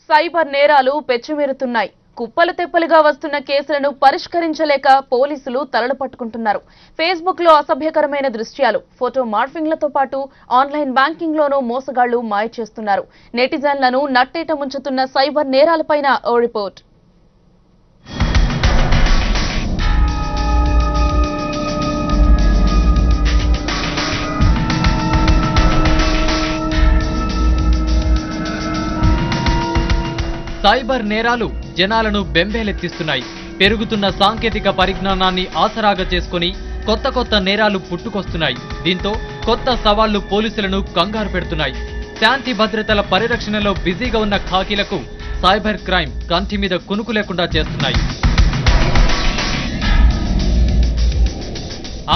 Cyber నేరాలు పెచ్చుమీరుతున్నాయి. కుప్పలు తెప్పలుగా వస్తున్న కేసులను పరిష్కరించలేక పోలీసులు తలలు పట్టుకుంటున్నారు. ఫేస్బుక్ లో అసభ్యకరమైన దృశ్యాలు, ఫోటో మార్ఫింగ్లతో పాటు ఆన్లైన్ బ్యాంకింగ్ లోనూ మోసగాళ్లు మాయ చేస్తున్నారు. నెటిజన్లను నట్టేట ముంచుతున్న సైబర్ నేరాలపైన ఓ రిపోర్ట్. సైబర్ నేరాలు జనాలను బెంబేలెత్తిస్తున్నాయి. పెరుగుతున్న సాంకేతిక పరిజ్ఞానాన్ని ఆసరాగా చేసుకుని కొత్త నేరాలు పుట్టుకొస్తున్నాయి. దీంతో కొత్త సవాళ్లు పోలీసులను కంగారు పెడుతున్నాయి. శాంతి భద్రతల పరిరక్షణలో బిజీగా ఉన్న ఖాకీలకు సైబర్ క్రైమ్ కంటి మీద కునుకు లేకుండా చేస్తున్నాయి.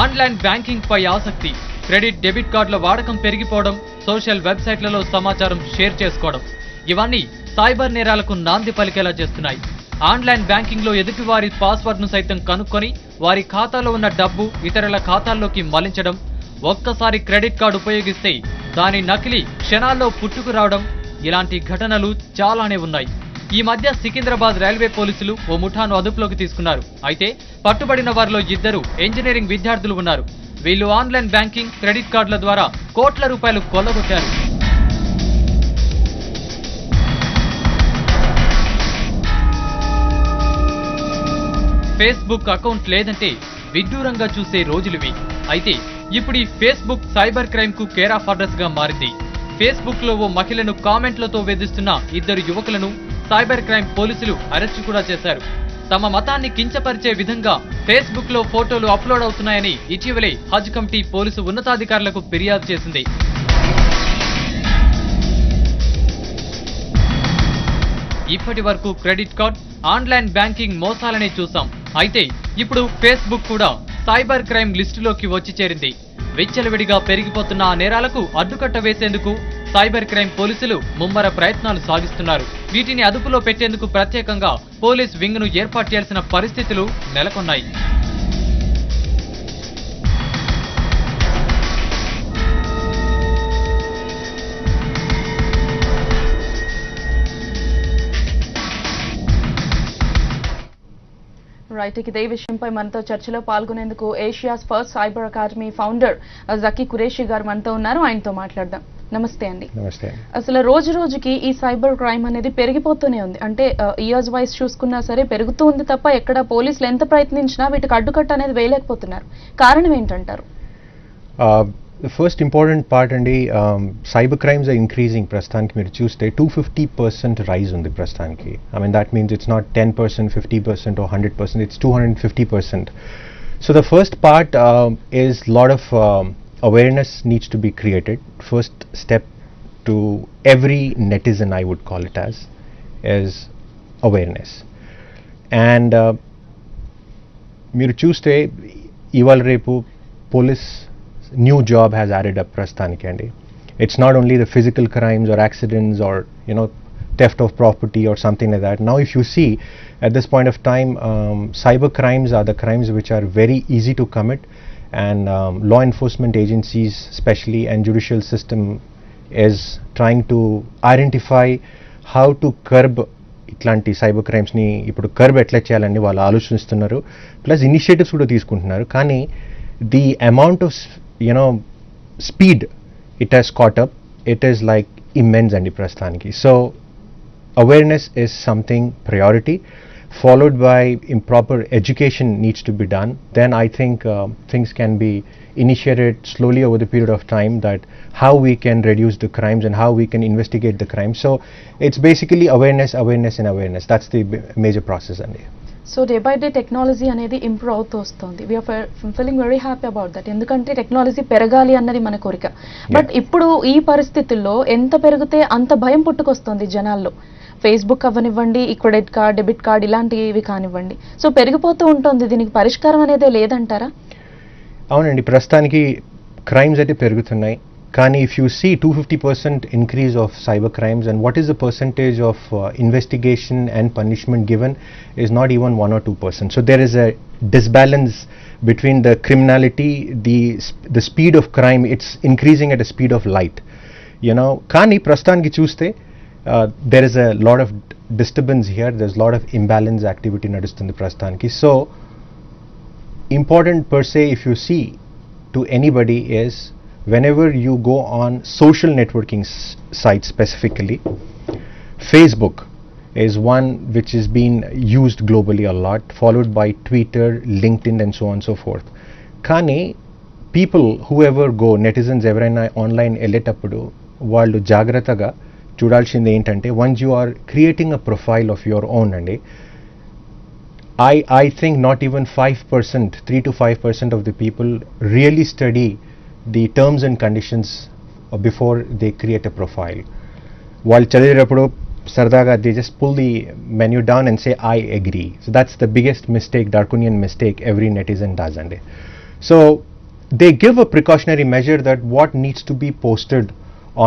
ఆన్లైన్ బ్యాంకింగ్ పై ఆసక్తి, క్రెడిట్ డెబిట్ కార్డుల వాడకం పెరిగిపోవడం, సోషల్ వెబ్సైట్లలో సమాచారం షేర్ చేసుకోవడం, ఇవన్నీ సైబర్ నేరాలకు నాంది పలికేలా చేస్తున్నాయి. ఆన్లైన్ బ్యాంకింగ్ లో ఎదుటివారి పాస్వర్డ్ ను సైతం కనుక్కొని వారి ఖాతాలో ఉన్న డబ్బు ఇతరుల ఖాతాల్లోకి మళ్లించడం, ఒక్కసారి క్రెడిట్ కార్డు ఉపయోగిస్తే దాని నకిలీ క్షణాల్లో పుట్టుకు రావడం, ఇలాంటి ఘటనలు చాలానే ఉన్నాయి. ఈ మధ్య సికింద్రాబాద్ రైల్వే పోలీసులు ఓ ముఠాను అదుపులోకి తీసుకున్నారు. అయితే పట్టుబడిన వారిలో 2 ఇంజనీరింగ్ విద్యార్థులు ఉన్నారు. వీళ్ళు ఆన్లైన్ బ్యాంకింగ్, క్రెడిట్ కార్డుల ద్వారా కోట్ల రూపాయలు కొల్లగొట్టారు. ఫేస్బుక్ అకౌంట్ లేదంటే విడ్డూరంగా చూసే రోజులివి. అయితే ఇప్పుడు ఈ ఫేస్బుక్ సైబర్ క్రైమ్ కు కేర్ ఆఫ్ అడ్రస్ గా మారింది. ఫేస్బుక్ లో ఓ మహిళను కామెంట్లతో వేధిస్తున్న 2 యువకులను సైబర్ క్రైమ్ పోలీసులు అరెస్టు కూడా చేశారు. తమ మతాన్ని కించపరిచే విధంగా ఫేస్బుక్ లో ఫోటోలు అప్లోడ్ అవుతున్నాయని ఇటీవలే హజ్ కమిటీ పోలీసు ఉన్నతాధికారులకు ఫిర్యాదు చేసింది. ఇప్పటి వరకు క్రెడిట్ కార్డ్, ఆన్లైన్ బ్యాంకింగ్ మోసాలనే చూసాం. అయితే ఇప్పుడు ఫేస్బుక్ కూడా సైబర్ క్రైమ్ లిస్టులోకి వచ్చి చేరింది. విచ్చలవిడిగా పెరిగిపోతున్న ఆ నేరాలకు అడ్డుకట్ట వేసేందుకు సైబర్ క్రైమ్ పోలీసులు ముమ్మర ప్రయత్నాలు సాగిస్తున్నారు. వీటిని అదుపులో పెట్టేందుకు ప్రత్యేకంగా పోలీస్ వింగ్ ను ఏర్పాటు చేయాల్సిన పరిస్థితులు నెలకొన్నాయి. రైట్, ఇదే విషయంపై మనతో చర్చలో పాల్గొనేందుకు Asia's first cyber academy founder Zaki Qureshi గారు మనతో ఉన్నారు. ఆయనతో మాట్లాడదాం. నమస్తే అండి. నమస్తే. అసలు రోజు రోజుకి ఈ సైబర్ క్రైమ్ అనేది పెరిగిపోతూనే ఉంది. అంటే ఇయర్స్ వైస్ చూసుకున్నా సరే పెరుగుతూ ఉంది తప్ప ఎక్కడ పోలీసులు ఎంత ప్రయత్నించినా వీటికి అడ్డుకట్ట అనేది వేయలేకపోతున్నారు. కారణం ఏంటంటారు? The first important part అండి, cyber crimes are increasing. ప్రస్తుతానికి మీరు చూస్తే 250% రైజ్ ఉంది ప్రస్తుతానికి. I mean that means it's not 10%, 50% or 100%, it's 250%. So the first part is lot of awareness needs to be created. First step to every netizen, I would call it as, is awareness. And మీరు చూస్తే ఇవాళ రేపు police new job has added up prastaniki andi. It's not only the physical crimes or accidents or theft of property or something like that. Now if you see at this point of time, cyber crimes are the crimes which are very easy to commit, and law enforcement agencies especially and judicial system is trying to identify how to curb ఇట్లాంటి cyber క్రైమ్స్ని ఇప్పుడు curb ఎట్లా చేయాలని వాళ్ళు ఆలోచిస్తున్నారు. Plus initiatives కూడా తీసుకుంటున్నారు. కానీ the amount of speed it has caught up, it is like immense and prastaniki. So awareness is something priority, followed by improper education needs to be done. Then I think things can be initiated slowly over the period of time, that how we can reduce the crimes and how we can investigate the crimes. So it's basically awareness and awareness. That's the major process. And so day by day technology అనేది improve అవుతూ వస్తుంది. We are feeling very happy about that. ఎందుకంటే technology పెరగాలి అన్నది మన కోరిక. But ఇప్పుడు ఈ పరిస్థితుల్లో ఎంత పెరిగితే అంత భయం పుట్టుకొస్తుంది జనాల్లో. ఫేస్బుక్ అవ్వనివ్వండి, క్రెడిట్ కార్డ్, డెబిట్ కార్డ్ ఇలాంటివి కానివ్వండి. సో పెరిగిపోతూ ఉంటుంది. దీనికి పరిష్కారం అనేదే లేదంటారా? అవునండి, ప్రస్తుతానికి క్రైమ్స్ అయితే పెరుగుతున్నాయి. కానీ if you see 250% increase of cyber crimes, and what is the percentage of investigation and punishment given is not even 1 or 2%. So there is a disbalance between the criminality, the speed of crime. It's increasing at a speed of light. కానీ ప్రస్తుతానికి చూస్తే there is a lot of disturbance here, there's a lot of imbalance activity nadustundi prastaniki. So important per se, if you see to anybody, is whenever you go on social networking sites, specifically Facebook is one which is being used globally a lot, followed by Twitter, LinkedIn and so on and so forth. Kani people whoever go, netizens ఎవరైనా online వెళ్ళేటప్పుడు వాళ్ళు జాగ్రత్తగా చూడాల్సింది ఏంటంటే, once you are creating a profile of your own అండి, I think not even 5%, 3 to 5% of the people really study the terms and conditions before they create a profile. While చదివేటప్పుడు సరదాగా they just pull the menu down and say I agree. So that's the biggest mistake, Darwinian mistake every netizen does andi. So they give a precautionary measure that what needs to be posted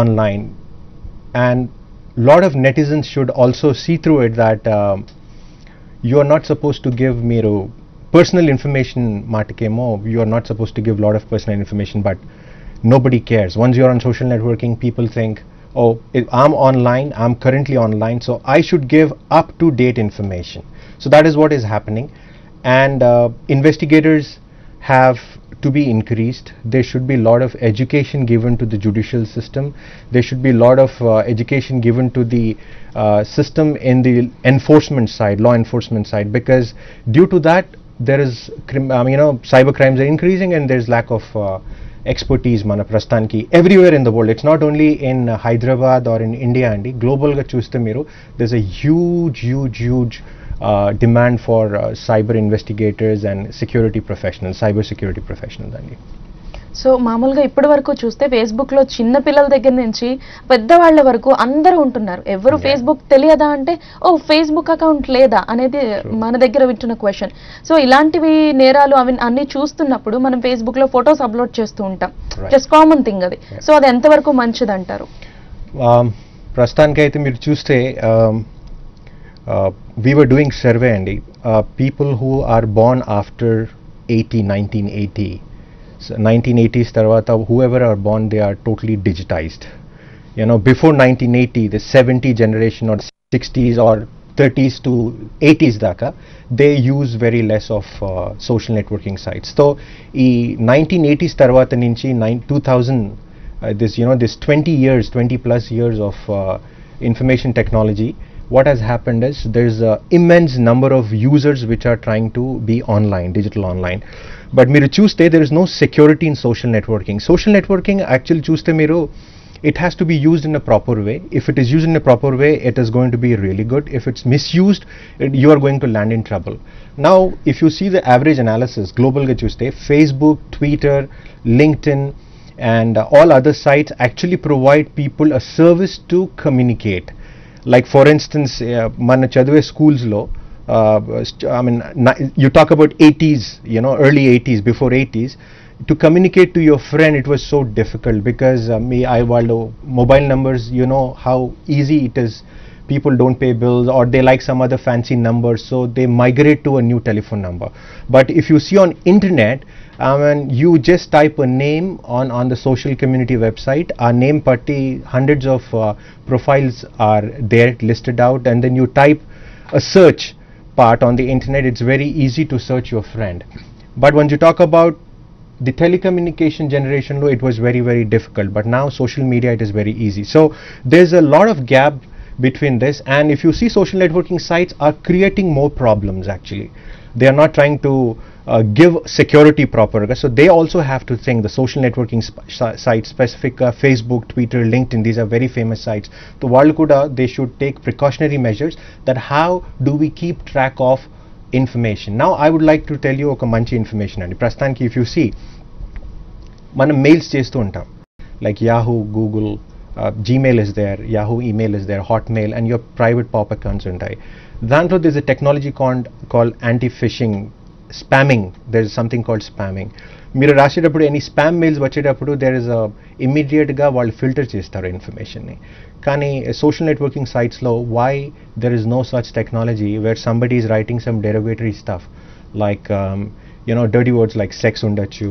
online, and lot of netizens should also see through it that you are not supposed to give మీరు personal information మాటకేమో, you are not supposed to give lot of personal information, but nobody cares. Once you are on social networking, people think, oh, I'm online, I'm currently online, so I should give up to date information. So that is what is happening, and investigators have to be increased. There should be a lot of education given to the judicial system. There should be a lot of education given to the system in the enforcement side, law enforcement side, because due to that there is cyber crimes are increasing, and there's lack of expertise mana prastaniki everywhere in the world. It's not only in Hyderabad or in India andi, global ga chuste meeru, there's a huge demand for cyber investigators and security professionals, cyber security professionals andi. So మామూలుగా ఇప్పటి వరకు చూస్తే Facebook లో చిన్న పిల్లల దగ్గర నుంచి పెద్దవాళ్ల వరకు అందరూ ఉంటున్నారు. ఎవరు ఫేస్బుక్ తెలియదా అంటే, ఓ ఫేస్బుక్ అకౌంట్ లేదా అనేది మన దగ్గర వింటున్న క్వశ్చన్. సో ఇలాంటివి నేరాలు అవి అన్ని చూస్తున్నప్పుడు మనం ఫేస్బుక్ లో ఫొటోస్ అప్లోడ్ చేస్తూ ఉంటాం, జస్ట్ కామన్ థింగ్ అది. సో అది ఎంతవరకు మంచిది అంటారు? ప్రస్తుతానికి అయితే మీరు చూస్తే we were doing survey andi, people who are born after 1980, so 1980s tarvata whoever are born, they are totally digitized. Before 1980, the 70 generation or 60s or 30s to 80s daka, they use very less of social networking sites. So ee 1980s tarvata nunchi 2000 this 20 plus years of information technology, what has happened is there's an immense number of users which are trying to be online, digital online. But మీరు చూస్తే there is no security in social networking. Social networking actually చూస్తే మీరు, it has to be used in a proper way. If it is used in a proper way, it is going to be really good. If it's misused, you are going to land in trouble. Now, if you see the average analysis, global ga chuste, Facebook, Twitter, LinkedIn, and all other sites actually provide people a service to communicate. Like for instance, mana chadve schools lo, you talk about 80s, early 80s, before 80s, to communicate to your friend, it was so difficult because mobile numbers, how easy it is. People don't pay bills, or they like some other fancy numbers, so they migrate to a new telephone number. But if you see on internet, you just type a name on the social community website, our name patti, hundreds of profiles are there listed out, and then you type a search part on the internet, it's very easy to search your friend. But when you talk about the telecommunication generation, it was very, very difficult. But now social media, it is very easy. So there's a lot of gap between this, and if you see, social networking sites are creating more problems actually. They are not trying to give security proper, so they also have to think, the social networking sites, specific Facebook, Twitter, LinkedIn, these are very famous sites. So vallu kuda, they should take precautionary measures that how do we keep track of information. Now I would like to tell you oka manchi information andi. Prastaniki if you see, manam mails chestu untam, like Yahoo, Google, Gmail is there, Yahoo email is there, Hotmail, and your private pop accounts untai. Dantlo there's a technology called anti-phishing, spamming. There is something called spamming. మీరు రాసేటప్పుడు any spam mails వచ్చేటప్పుడు there is ఇమ్మీడియట్గా వాళ్ళు filter చేస్తారు ఇన్ఫర్మేషన్ని. కానీ social networking సైట్స్లో why there is no such technology where somebody is writing some derogatory stuff like dirty words like sex ఉండొచ్చు,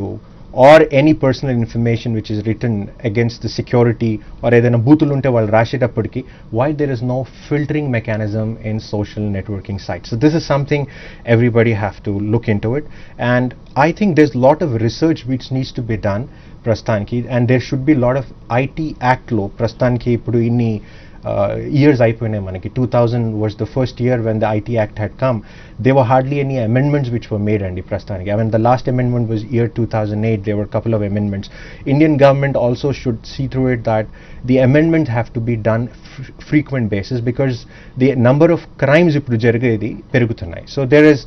or any personal information which is written against the security or ఏదైనా బూతులు ఉంటే వాళ్ళు రాసేటప్పటికి why there is no filtering mechanism in social networking sites. So this is something everybody have to look into it, and I think there's a lot of research which needs to be done ప్రస్తుతానికి, and there should be a lot of IT Act లో ప్రస్తుతానికి ఇప్పుడు ఇన్ని years అయిపోయినాయి మనకి. 2000 was the first year when the IT Act had come. There were hardly any amendments which were made అండి ప్రస్తుతానికి. I mean the last amendment was year 2008. There were a couple of amendments. Indian government also should see through it that the amendments have to be done frequent basis, because the number of crimes ఇప్పుడు జరిగేది పెరుగుతున్నాయి. So there is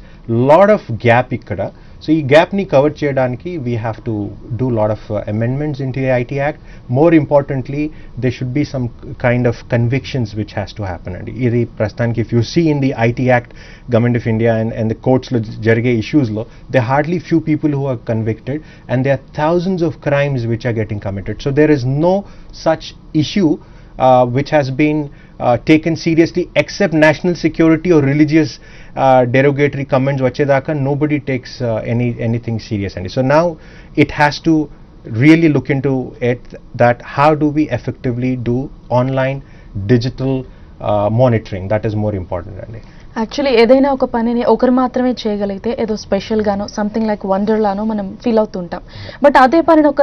lot of gap ఇక్కడ. So ఈ gap ని cover చేయడానికి we have to do lot of amendments into the IT Act. More importantly, there should be some kind of convictions which has to happen. And ఇది ప్రస్తుతానికి if you see in the IT Act, Government of India and the courts లో జరిగే issues లో, there are hardly few people who are convicted, and there are thousands of crimes which are getting committed. So there is no such issue which has been taken seriously, except national security or religious derogatory comments vachedaka nobody takes anything serious. And so now it has to really look into it, that how do we effectively do online digital monitoring. That is more important. Actually ఏదైనా ఒక పనిని ఒకరు మాత్రమే చేయగలిగితే ఏదో special గానో something like wonder లానో మనం feel అవుతుంటాం. But అదే పనిని ఒక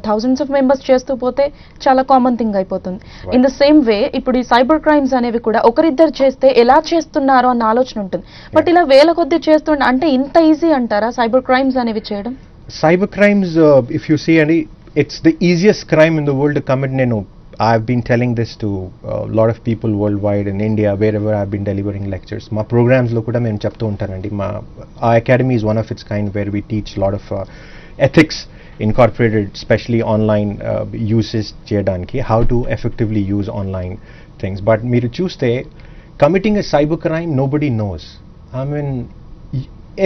థౌజండ్స్ ఆఫ్ మెంబర్స్ చేస్తూ పోతే చాలా కామన్ థింగ్ అయిపోతుంది. ఇన్ ద సేమ్ వే ఇప్పుడు ఈ సైబర్ క్రైమ్స్ అనేవి కూడా ఒకరిద్దరు చేస్తే ఎలా చేస్తున్నారో అన్న ఆలోచన ఉంటుంది. బట్ ఇలా వేల కొద్ది చేస్తుంటే అంటే ఇంత ఈజీ అంటారా సైబర్ క్రైమ్స్ అనేవి చేయడం? Cyber crimes, if you see, and it's the easiest crime in the world to commit. I've been telling this to a lot of people worldwide, in India, wherever I've been delivering lectures. My programs lo kuda mem cheptu untanandi. Our academy is one of its kind, where we teach a lot of ethics incorporated, especially online uses cheyadaniki, how to effectively use online things. But meeru chuste committing a cyber crime, nobody knows. I mean,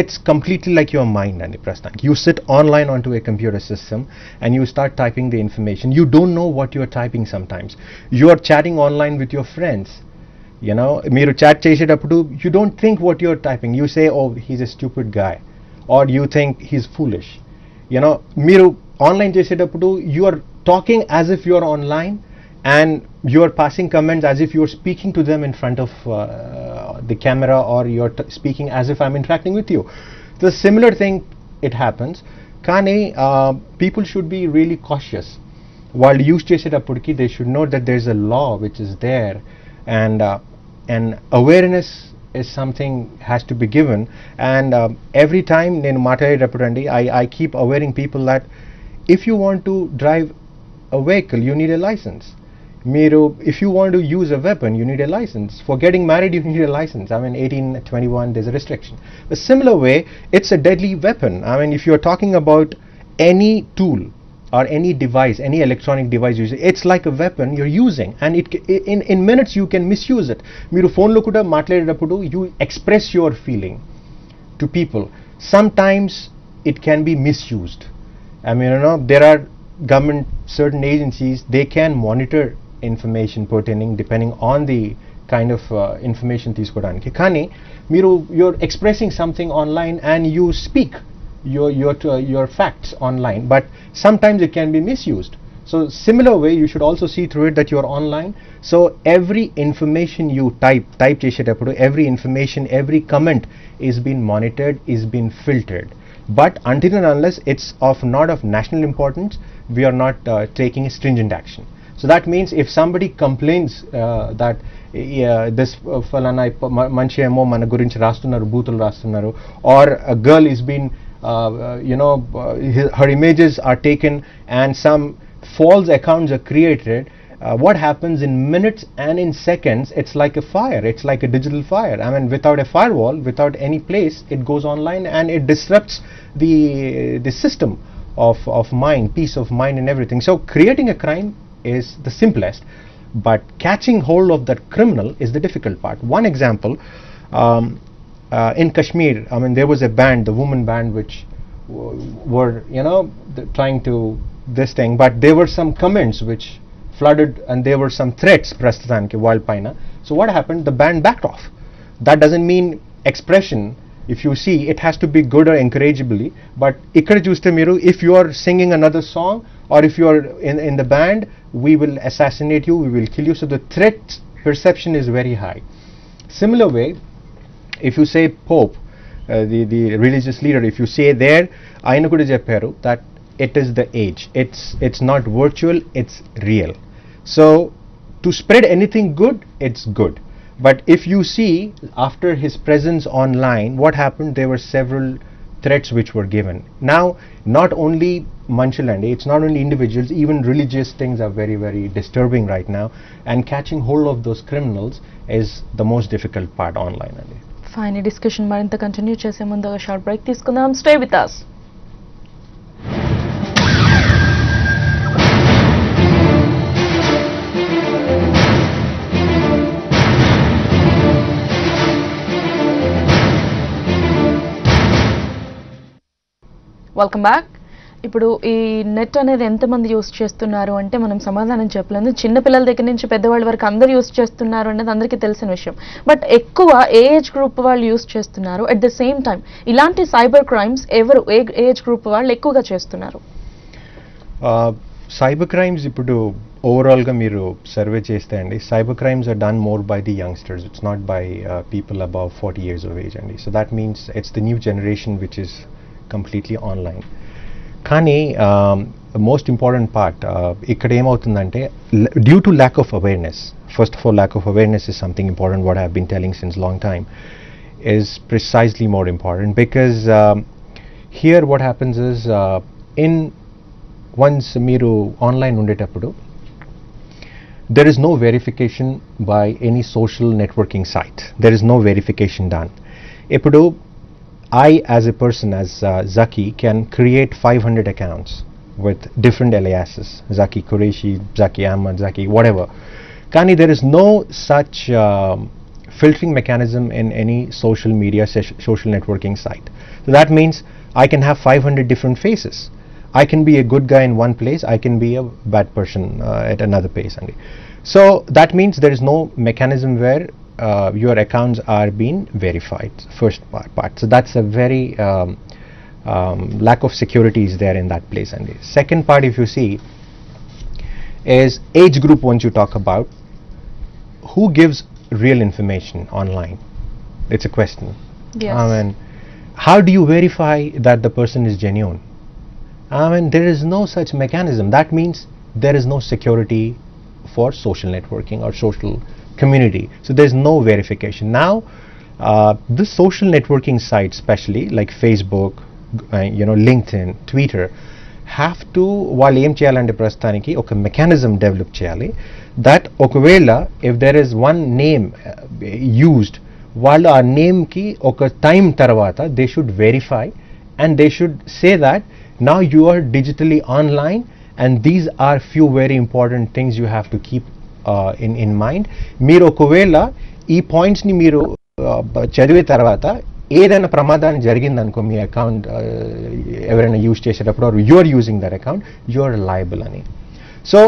it's completely like your mind, and you sit online onto a computer system and you start typing the information. You don't know what you're typing sometimes. You are chatting online with your friends. You know, మీరు chat చేసేటప్పుడు you don't think what you're typing. You say, oh, he's a stupid guy, or you think he's foolish. You know, మీరు online చేసేటప్పుడు you are talking as if you're online, and you are passing comments as if you are speaking to them in front of the camera, or you're speaking as if I'm interacting with you. The similar thing, it happens. Kani people should be really cautious while use chesetapudiki. They should know that there's a law which is there, and awareness is something has to be given. And every time nenu maatladedappudu andi, I keep awareing people that if you want to drive a vehicle, you need a license. If you want to use a weapon, you need a license. For getting married, you need a license. I mean, 18, 21, there's a restriction. A similar way, it's a deadly weapon. I mean, if you're talking about any tool or any device, any electronic device, it's like a weapon you're using, and in minutes you can misuse it. Meeru phone lo kuda maatladedappudu, you express your feeling to people. Sometimes it can be misused. I mean, you know, there are government, certain agencies, they can monitor information pertaining depending on the kind of information తీసుకోవడానికి. కానీ you're expressing something online and you speak your facts online, but sometimes it can be misused. So similar way, you should also see through it that you're online. So every information you type చేసేటప్పుడు, every information, every comment is being monitored, is being filtered. But until and unless it's not of national importance, we are not taking a stringent action. So that means if somebody complains that this falana manchi emo mana gurinchi rastunnaru, boothulu rastunnaru, or a girl is being her images are taken and some false accounts are created, what happens in minutes and in seconds? It's like a fire. It's like a digital fire. I mean, without a firewall, without any place, it goes online and it disrupts the system of mind, peace of mind and everything. So creating a crime is the simplest, but catching hold of that criminal is the difficult part. One example, in Kashmir, I mean, there was a band, the woman band, which were trying to this thing, but there were some comments which flooded, and there were some threats prastathaniki while paina. So what happened? The band backed off. That doesn't mean expression if you see, it has to be good or encourageably, but ikkada chuste meeru, if you are singing another song or if you are in the band, we will assassinate you, we will kill you. So the threat perception is very high. Similar way, if you say Pope, the religious leader, if you say there, ayana kuda chepparu that it is the age, it's not virtual, it's real. So to spread anything good, it's good. But if you see, after his presence online, what happened? There were several threats which were given. Now, not only Manchulandi, it's not only individuals, even religious things are very, very disturbing right now. And catching hold of those criminals is the most difficult part online. Fine discussion మరింత continue చేసే ముందు ఒక short break తీసుకుందాం. Stay with us. Welcome back. ఇప్పుడు ఈ net అనేది ఎంతమంది use చేస్తున్నారు అంటే మనం సమాధానం చెప్పలేదు. చిన్నపిల్లల దగ్గర నుంచి పెద్దవాళ్ళ వరకు అందరూ యూస్ చేస్తున్నారు అనేది అందరికీ తెలిసిన విషయం. బట్ ఎక్కువ ఏ ఏజ్ గ్రూప్ వాళ్ళు యూస్ చేస్తున్నారు? అట్ ద సేమ్ టైం ఇలాంటి సైబర్ క్రైమ్స్ ఎవరు ఏ ఏజ్ గ్రూప్ వాళ్ళు ఎక్కువగా చేస్తున్నారు? సైబర్ క్రైమ్స్ ఇప్పుడు ఓవరాల్గా మీరు సర్వే చేస్తే అండి, cyber crimes are done more by the youngsters, it's not by people above 40 years of age అండి. So that means it's the new generation which is completely online. కానీ most important part ఇక్కడ ఏమవుతుందంటే, due to lack of awareness, first of all lack of awareness is something important, what I have been telling since long time is precisely more important, because here what happens is in once మీరు online ఉండేటప్పుడు there is no verification by any social networking site, there is no verification done. ఇప్పుడు I as a person, as Zaki, can create 500 accounts with different aliases, Zaki Qureshi, Zaki Ahmad, Zaki whatever. Kani, there is no such filtering mechanism in any social media, social networking site. So that means I can have 500 different faces. I can be a good guy in one place, I can be a bad person at another place. So that means there is no mechanism where your accounts are being verified, first part. So that's a very lack of security is there in that place. And the second part, if you see, is age group. Once you talk about who gives real information online, it's a question. Yes. I mean, how do you verify that the person is genuine? I mean, there is no such mechanism. That means there is no security for social networking or social community. So there's no verification. Now, the social networking sites, especially like Facebook, LinkedIn, Twitter, have to, వాళ్ళు ఏం చేయాలంటే ప్రస్తుతానికి ఒక mechanism develop చేయాలి, that ఒకవేళ if there is one name used, వాళ్ళు ఆ నేమ్కి ఒక టైం తర్వాత they should verify and they should say that now you are digitally online and these are few very important things you have to keep in mind. మీరు ఒకవేళ ఈ పాయింట్స్ని మీరు చదివే తర్వాత ఏదైనా ప్రమాదం జరిగిందనుకో మీ అకౌంట్ ఎవరైనా యూజ్ చేసేటప్పుడు or you're using that account, you're liable అని. So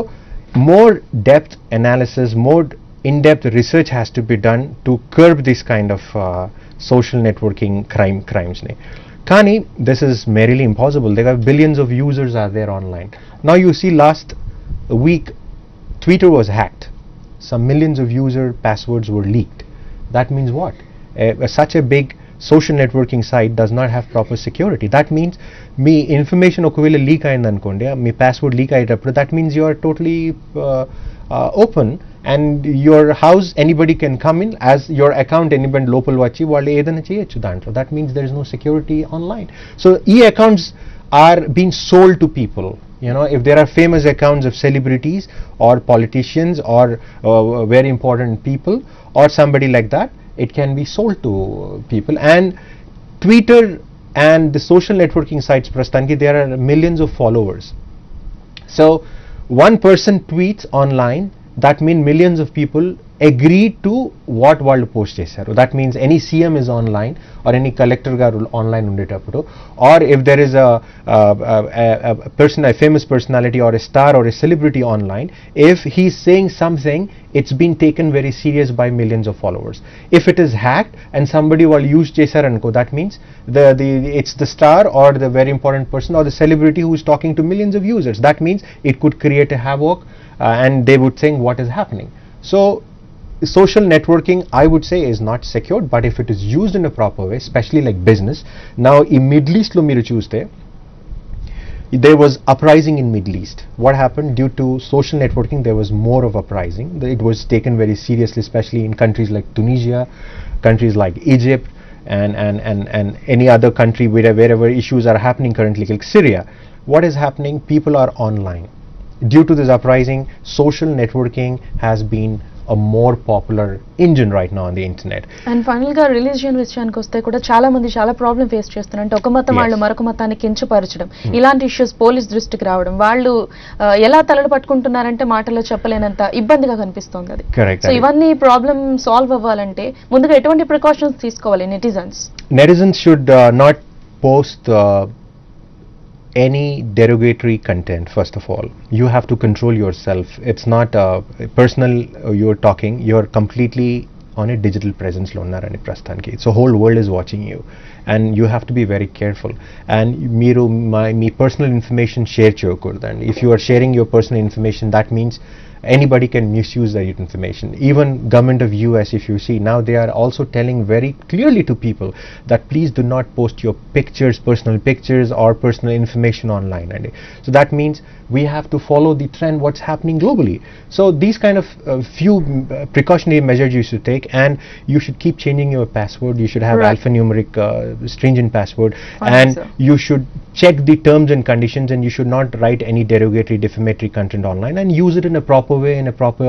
more depth analysis, more in-depth research has to be done to curb this kind of social networking crimes. Kani, this is merely impossible. There are billions of users are there online. Now you see last week Twitter was hacked. Some millions of user passwords were leaked. That means what? Such a big social networking site does not have proper security. That means me information okavela leak ayindanukonde, me password leak ayetappudu, that means you are totally open and your house anybody can come in, as your account anybody local vachi vallu edaina cheyochu dantlo. That means there is no security online. So e-accounts are being sold to people. If there are famous accounts of celebrities or politicians or very important people or somebody like that, it can be sold to people. And Twitter and the social networking sites, prastanki, there are millions of followers. So one person tweets online, that means millions of people agree to what వాళ్ళు post చేశారు. That means any CM is online or any collector గారు online ఉండేటప్పుడు, or if there is a famous personality or a star or a celebrity online, if he's saying something, it's been taken very serious by millions of followers. If it is hacked and somebody will use chesaranko, that means it's the star or the very important person or the celebrity who is talking to millions of users. That means it could create a havoc and they would think what is happening. So social networking, I would say, is not secured, but if it is used in a proper way, especially like business. Now in Middle East lo meeru chuste, there was uprising in Middle East. What happened? Due to social networking, there was more of uprising. It was taken very seriously, especially in countries like Tunisia, countries like Egypt, and any other country wherever issues are happening currently, like Syria. What is happening? People are online. Due to this uprising, social networking has been a more popular engine right now on the internet. And final గా religion విషయానికి వస్తే కూడా చాలా మంది చాలా problem face చేస్తున్నారు. అంటే ఒక మతం వాళ్ళు మరొక మతాన్ని కించపరచడం, ఇలాంటి ఇష్యూస్ పోలీస్ దృష్టికి రావడం, వాళ్ళు ఎలా తలలు పట్టుకుంటున్నారంటే మాటల్లో చెప్పలేనంత ఇబ్బందిగా కనిపిస్తుంది అది. సో ఇవన్నీ ప్రాబ్లం సాల్వ్ అవ్వాలంటే ముందుగా ఎటువంటి ప్రికాషన్స్ తీసుకోవాలి netizens? Netizens should not post any derogatory content. First of all, you have to control yourself. It's not personal, you're talking, you're completely on a digital presence lo unnarani prastaniki. So whole world is watching you and you have to be very careful. And meeru me personal information share cheyakodandi. If you are sharing your personal information, that means anybody can misuse that information. Even government of US, if you see now, they are also telling very clearly to people that please do not post your pictures, personal pictures or personal information online. So that means we have to follow the trend what's happening globally. So these kind of few precautionary measures you should take, and you should keep changing your password. You should have alphanumeric stringent password, and you should check the terms and conditions, and you should not write any derogatory, defamatory content online, and use it in a proper way, in a proper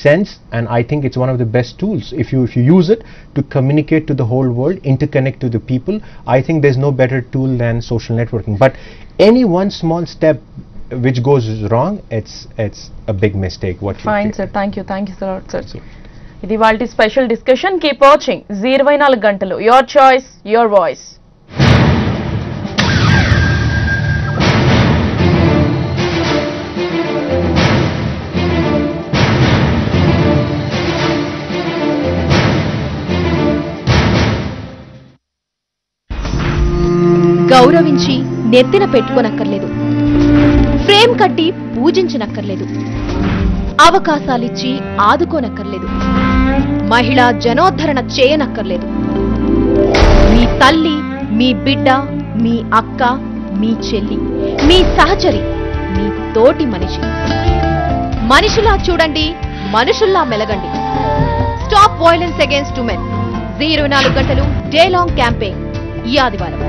sense. And I think it's one of the best tools. If you use it to communicate to the whole world, interconnect to the people, I think there's no better tool than social networking. But any one small step which goes wrong, it's a big mistake. Fine, sir. Thank you so much, sir. ఇది వాళ్ళ special discussion. Keep watching 24 గంటలు. Your choice, your voice. గౌరవించి నెత్తిన పెట్టుకోనక్కర్లేదు, frame కట్టి పూజించనక్కర్లేదు, అవకాశాలిచ్చి ఆదుకోనక్కర్లేదు, మహిళా జనోద్ధరణ చేయనక్కర్లేదు. మీ తల్లి, మీ బిడ్డ, మీ అక్క, మీ చెల్లి, మీ సహచరి, మీ తోటి మనిషి. మనిషిలా చూడండి, మనుషుల్లా మెలగండి. Stop violence against women. 24 గంటలు డే లాంగ్ క్యాంపెయిన్ ఈ ఆదివారం.